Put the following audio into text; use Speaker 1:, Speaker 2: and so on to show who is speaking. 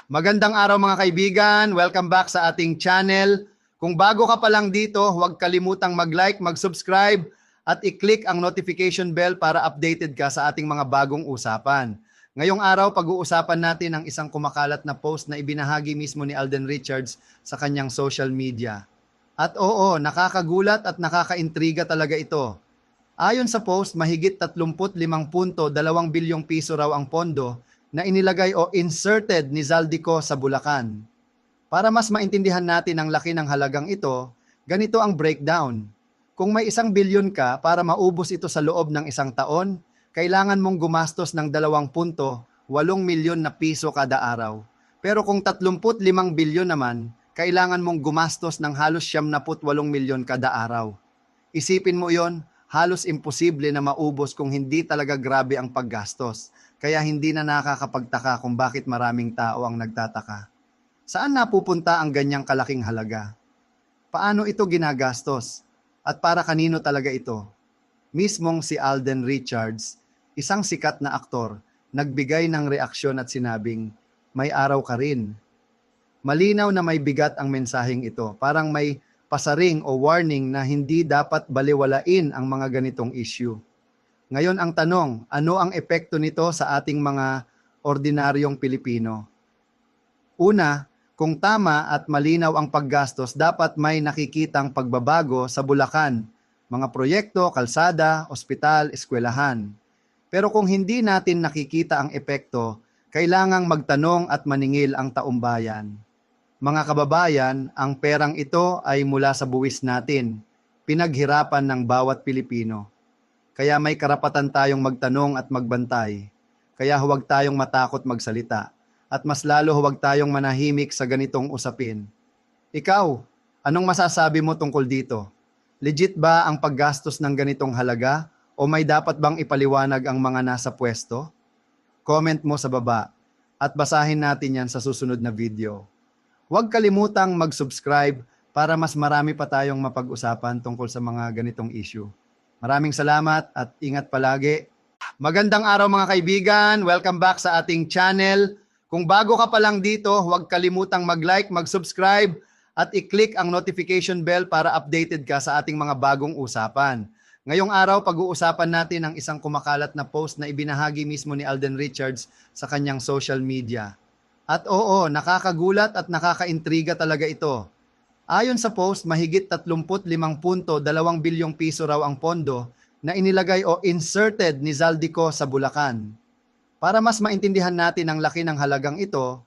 Speaker 1: Magandang araw mga kaibigan, welcome back sa ating channel. Kung bago ka pa lang dito, huwag kalimutang mag-like, mag-subscribe at i-click ang notification bell para updated ka sa ating mga bagong usapan. Ngayong araw, pag-uusapan natin ang isang kumakalat na post na ibinahagi mismo ni Alden Richards sa kanyang social media. At oo, nakakagulat at nakakaintriga talaga ito. Ayon sa post, mahigit 35.2 bilyong piso raw ang pondo na inilagay o inserted ni Zaldico sa Bulacan. Para mas maintindihan natin ang laki ng halagang ito, ganito ang breakdown. Kung may 1 bilyon ka para maubos ito sa loob ng isang taon, kailangan mong gumastos ng 2.8 milyon na piso kada araw. Pero kung 35 bilyon naman, kailangan mong gumastos ng halos 78 milyon kada araw. Isipin mo yon, halos imposible na maubos kung hindi talaga grabe ang paggastos. Kaya hindi na nakakapagtaka kung bakit maraming tao ang nagtataka. Saan napupunta ang ganyang kalaking halaga? Paano ito ginagastos? At para kanino talaga ito? Mismong si Alden Richards, isang sikat na aktor, nagbigay ng reaksyon at sinabing, "May araw ka rin." Malinaw na may bigat ang mensaheng ito, parang may pasaring o warning na hindi dapat baliwalain ang mga ganitong issue. Ngayon ang tanong, ano ang epekto nito sa ating mga ordinaryong Pilipino? Una, kung tama at malinaw ang paggastos, dapat may nakikitang pagbabago sa Bulacan, mga proyekto, kalsada, ospital, eskwelahan. Pero kung hindi natin nakikita ang epekto, kailangang magtanong at maningil ang taumbayan. Mga kababayan, ang perang ito ay mula sa buwis natin, pinaghirapan ng bawat Pilipino. Kaya may karapatan tayong magtanong at magbantay. Kaya huwag tayong matakot magsalita. At mas lalo huwag tayong manahimik sa ganitong usapin. Ikaw, anong masasabi mo tungkol dito? Legit ba ang paggastos ng ganitong halaga? O may dapat bang ipaliwanag ang mga nasa pwesto? Comment mo sa baba. At basahin natin yan sa susunod na video. Huwag kalimutang mag-subscribe para mas marami pa tayong mapag-usapan tungkol sa mga ganitong issue. Maraming salamat at ingat palagi. Magandang araw mga kaibigan, welcome back sa ating channel. Kung bago ka pa lang dito, huwag kalimutang mag-like, mag-subscribe at i-click ang notification bell para updated ka sa ating mga bagong usapan. Ngayong araw, pag-uusapan natin ang isang kumakalat na post na ibinahagi mismo ni Alden Richards sa kanyang social media. At oo, nakakagulat at nakakaintriga talaga ito. Ayon sa post, mahigit 35.2 bilyong piso raw ang pondo na inilagay o inserted ni Zaldico sa Bulacan. Para mas maintindihan natin ang laki ng halagang ito,